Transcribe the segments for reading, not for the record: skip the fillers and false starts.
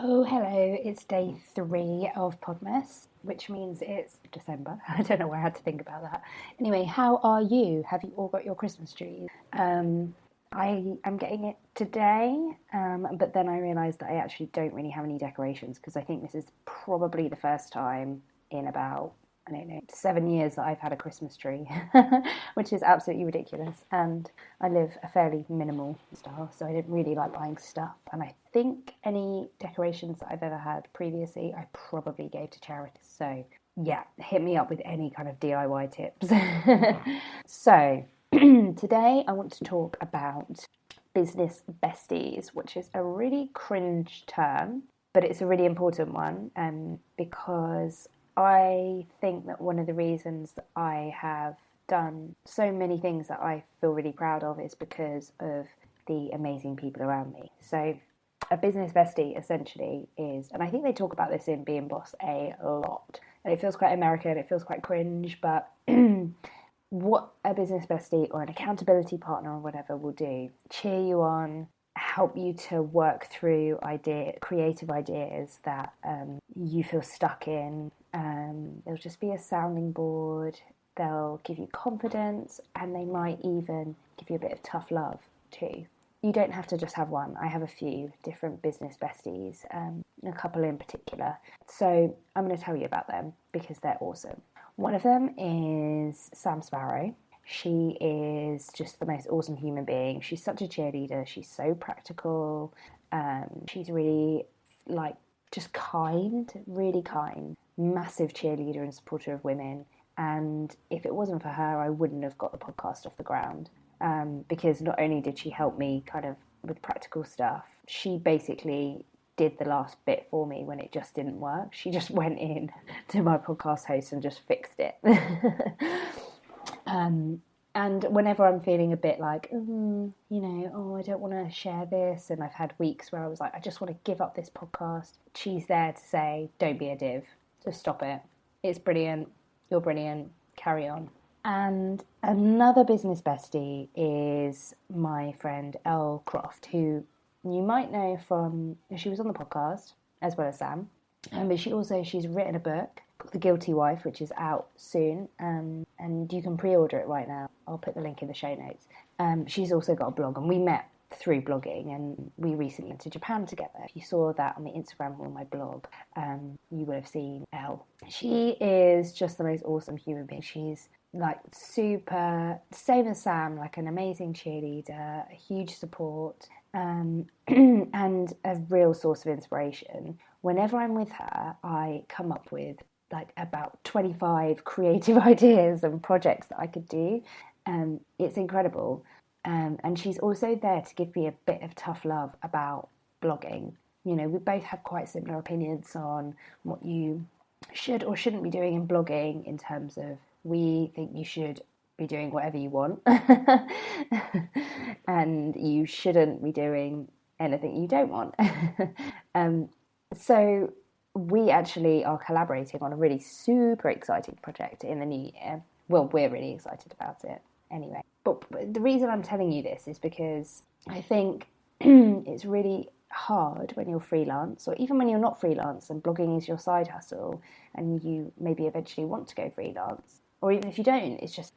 Oh, hello. It's day 3 of Podmas, which means it's December. I don't know why I had to think about that. Anyway, how are you? Have you all got your Christmas trees? I am getting it today, but then I realised that I actually don't really have any decorations because I think this is probably the first time in about, I don't know, 7 years that I've had a Christmas tree, which is absolutely ridiculous. And I live a fairly minimal style, so I didn't really like buying stuff. And I think any decorations that I've ever had previously, I probably gave to charity. So yeah, hit me up with any kind of DIY tips. So today I want to talk about business besties, which is a really cringe term, but it's a really important one because I think that one of the reasons that I have done so many things that I feel really proud of is because of the amazing people around me. So, a business bestie essentially is, and I think they talk about this in Being Boss a lot, and it feels quite American, it feels quite cringe, but what a business bestie or an accountability partner or whatever will do, cheer you on, help you to work through creative ideas that you feel stuck in. They'll just be a sounding board. They'll give you confidence, and they might even give you a bit of tough love too. You don't have to just have one. I have a few different business besties, a couple in particular. So I'm going to tell you about them because they're awesome. One of them is Sam Sparrow. She is just the most awesome human being. She's such a cheerleader. She's so practical. She's really just kind, really kind. Massive cheerleader and supporter of women. And if it wasn't for her, I wouldn't have got the podcast off the ground. Because not only did she help me kind of with practical stuff, she basically did the last bit for me when it just didn't work. She just went in to my podcast host and just fixed it. And whenever I'm feeling a bit like, I don't want to share this, and I've had weeks where I was like, I just want to give up this podcast, she's there to say, don't be a div, just stop it. It's brilliant. You're brilliant. Carry on. And another business bestie is my friend Elle Croft, who you might know from, she was on the podcast as well as Sam, but she's written a book called The Guilty Wife, which is out soon, and you can pre-order it right now. I'll put the link in the show notes. She's also got a blog, and we met through blogging, and we recently went to Japan together. If you saw that on the Instagram or my blog, you would have seen Elle. She is just the most awesome human being. She's like super, same as Sam, like an amazing cheerleader, a huge support, and a real source of inspiration. Whenever I'm with her, I come up with like about 25 creative ideas and projects that I could do. It's incredible. And she's also there to give me a bit of tough love about blogging. You know, we both have quite similar opinions on what you should or shouldn't be doing in blogging, in terms of we think you should be doing whatever you want and you shouldn't be doing anything you don't want. So we actually are collaborating on a really super exciting project in the new year. Well, we're really excited about it anyway. But the reason I'm telling you this is because I think it's really hard when you're freelance, or even when you're not freelance and blogging is your side hustle and you maybe eventually want to go freelance, or even if you don't, it's just,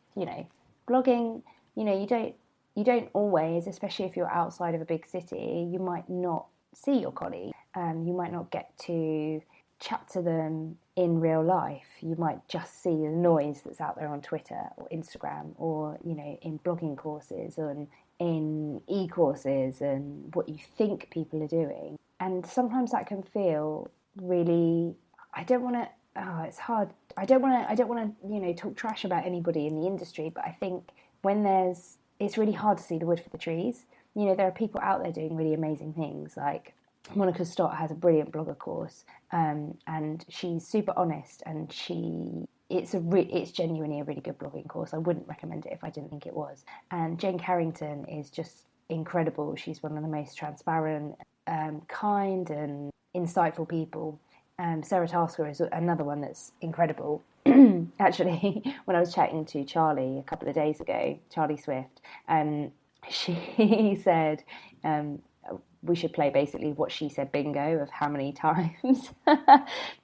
blogging, you don't always, especially if you're outside of a big city, you might not see your colleague. You might not get to chat to them in real life. You might just see the noise that's out there on Twitter or Instagram, or in blogging courses and in e-courses, and what you think people are doing. And sometimes that can feel really, it's hard. I don't want to talk trash about anybody in the industry, but I think it's really hard to see the wood for the trees. There are people out there doing really amazing things. Like Monica Stott has a brilliant blogger course, and she's super honest, and it's genuinely a really good blogging course. I wouldn't recommend it if I didn't think it was. And Jane Carrington is just incredible. She's one of the most transparent, kind and insightful people. Sarah Tasker is another one that's incredible. Actually, when I was chatting to Charlie a couple of days ago, Charlie Swift, she said, we should play basically what she said bingo of how many times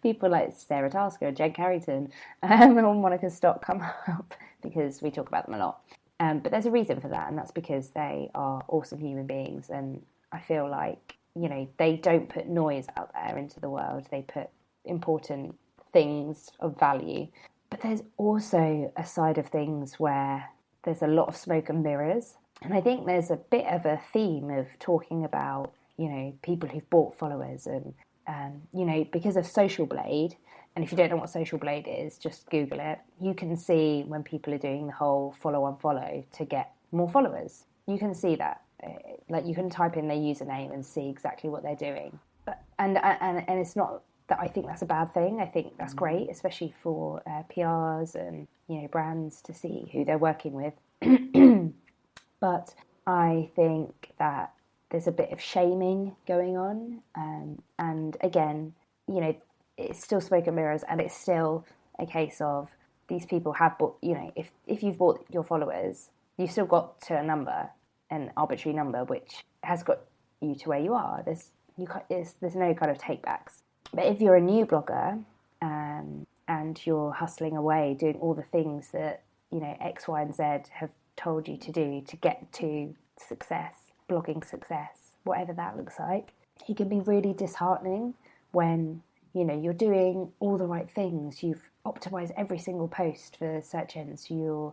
people like Sarah Tasker, Jen Carrington, or Monica Stock come up, because we talk about them a lot. But there's a reason for that, and that's because they are awesome human beings, and I feel like, you know, they don't put noise out there into the world. They put important things of value. But there's also a side of things where there's a lot of smoke and mirrors. And I think there's a bit of a theme of talking about, you know, people who've bought followers and, you know, because of Social Blade. And if you don't know what Social Blade is, just Google it. You can see when people are doing the whole follow to get more followers. You can see that. Like, you can type in their username and see exactly what they're doing. But, and it's not that I think that's a bad thing. I think that's great, especially for PRs and, you know, brands to see who they're working with. But I think that there's a bit of shaming going on. And again, you know, it's still smoke and mirrors, and it's still a case of these people have bought, you know, if you've bought your followers, you've still got to a number, an arbitrary number, which has got you to where you are. There's no kind of takebacks. But if you're a new blogger, and you're hustling away, doing all the things that, you know, X, Y, and Z have told you to do to get to success, blogging success, whatever that looks like, it can be really disheartening when, you know, you're doing all the right things. You've optimized every single post for search engines. You're,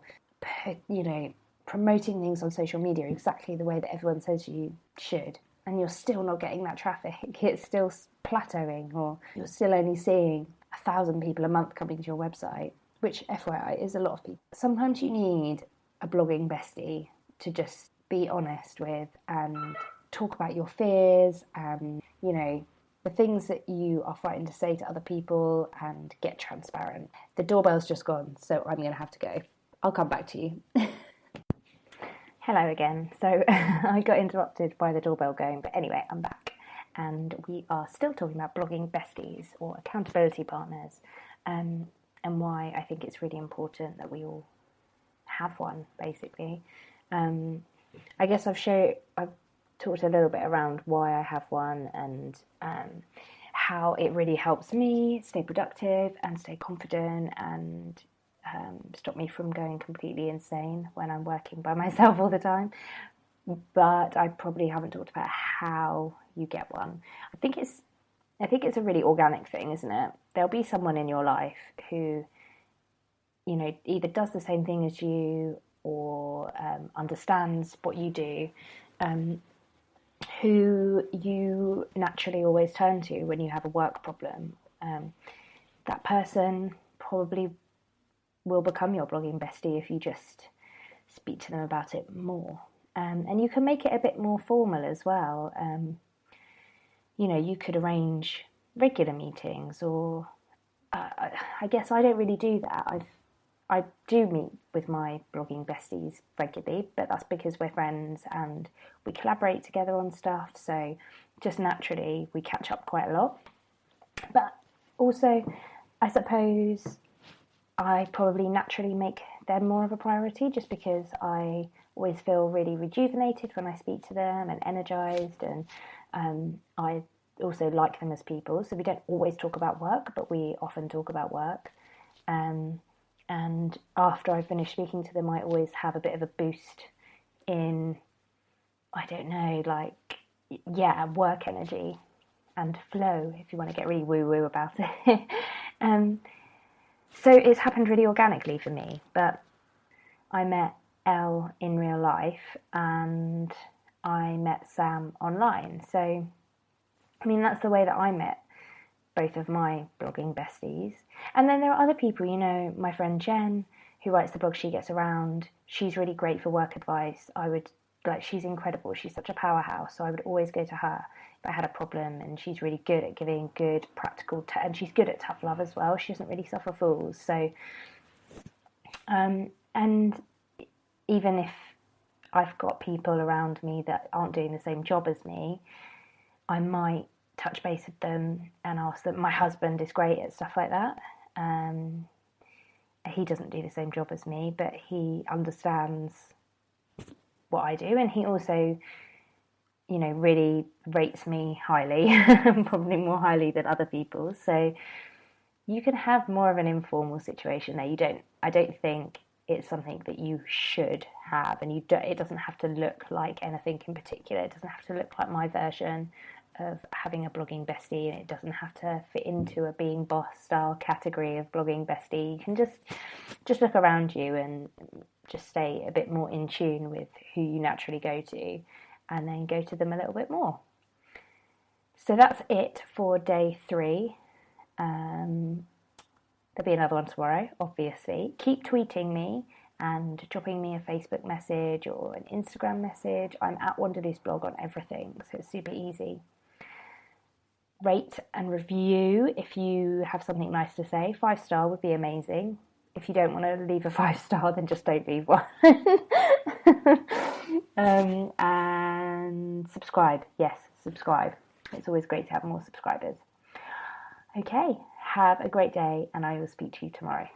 you know, promoting things on social media exactly the way that everyone says you should, and you're still not getting that traffic. It's still plateauing, or you're still only seeing 1,000 people a month coming to your website, which, FYI, is a lot of people. Sometimes you need a blogging bestie to just be honest with and talk about your fears and, you know, the things that you are frightened to say to other people, and get transparent. The doorbell's just gone, so I'm going to have to go. I'll come back to you. Hello again. So I got interrupted by the doorbell going, but anyway, I'm back. And we are still talking about blogging besties, or accountability partners, and why I think it's really important that we all have one, basically. I guess I've talked a little bit around why I have one, and how it really helps me stay productive and stay confident, and stop me from going completely insane when I'm working by myself all the time. But I probably haven't talked about how you get one. I think it's a really organic thing, isn't it? There'll be someone in your life who, you know, either does the same thing as you, or understands what you do, who you naturally always turn to when you have a work problem. That person probably will become your blogging bestie if you just speak to them about it more. And you can make it a bit more formal as well. You know, you could arrange regular meetings, or I guess I don't really do that. I do meet with my blogging besties regularly, but that's because we're friends and we collaborate together on stuff. So just naturally, we catch up quite a lot. But also, I suppose I probably naturally make them more of a priority, just because I always feel really rejuvenated when I speak to them, and energized, and I also like them as people. So we don't always talk about work, but we often talk about work. And after I finish speaking to them, I always have a bit of a boost in, I don't know, like, yeah, work energy and flow, if you want to get really woo-woo about it. So it's happened really organically for me, but I met Elle in real life, and I met Sam online. So, I mean, that's the way that I met both of my blogging besties. And then there are other people, you know, my friend Jen, who writes the blog She Gets Around. She's really great for work advice. She's incredible. She's such a powerhouse. So I would always go to her if I had a problem, and she's really good at giving good practical, and she's good at tough love as well. She doesn't really suffer fools. So, and even if I've got people around me that aren't doing the same job as me, I might touch base with them and ask them. My husband is great at stuff like that. He doesn't do the same job as me, but he understands what I do, and he also really rates me highly, probably more highly than other people. So you can have more of an informal situation there. I don't think it's something that you should have, and it doesn't have to look like anything in particular. It doesn't have to look like my version of having a blogging bestie, and it doesn't have to fit into a being boss style category of blogging bestie. You can just look around you and just stay a bit more in tune with who you naturally go to, and then go to them a little bit more. So that's it for day 3. There'll be another one tomorrow, obviously. Keep tweeting me and dropping me a Facebook message or an Instagram message. I'm at Wanderloose Blog on everything, so it's super easy. Rate and review if you have something nice to say. 5-star would be amazing. If you don't want to leave a 5-star, then just don't leave one. And subscribe. Yes, subscribe. It's always great to have more subscribers. Okay, have a great day, and I will speak to you tomorrow.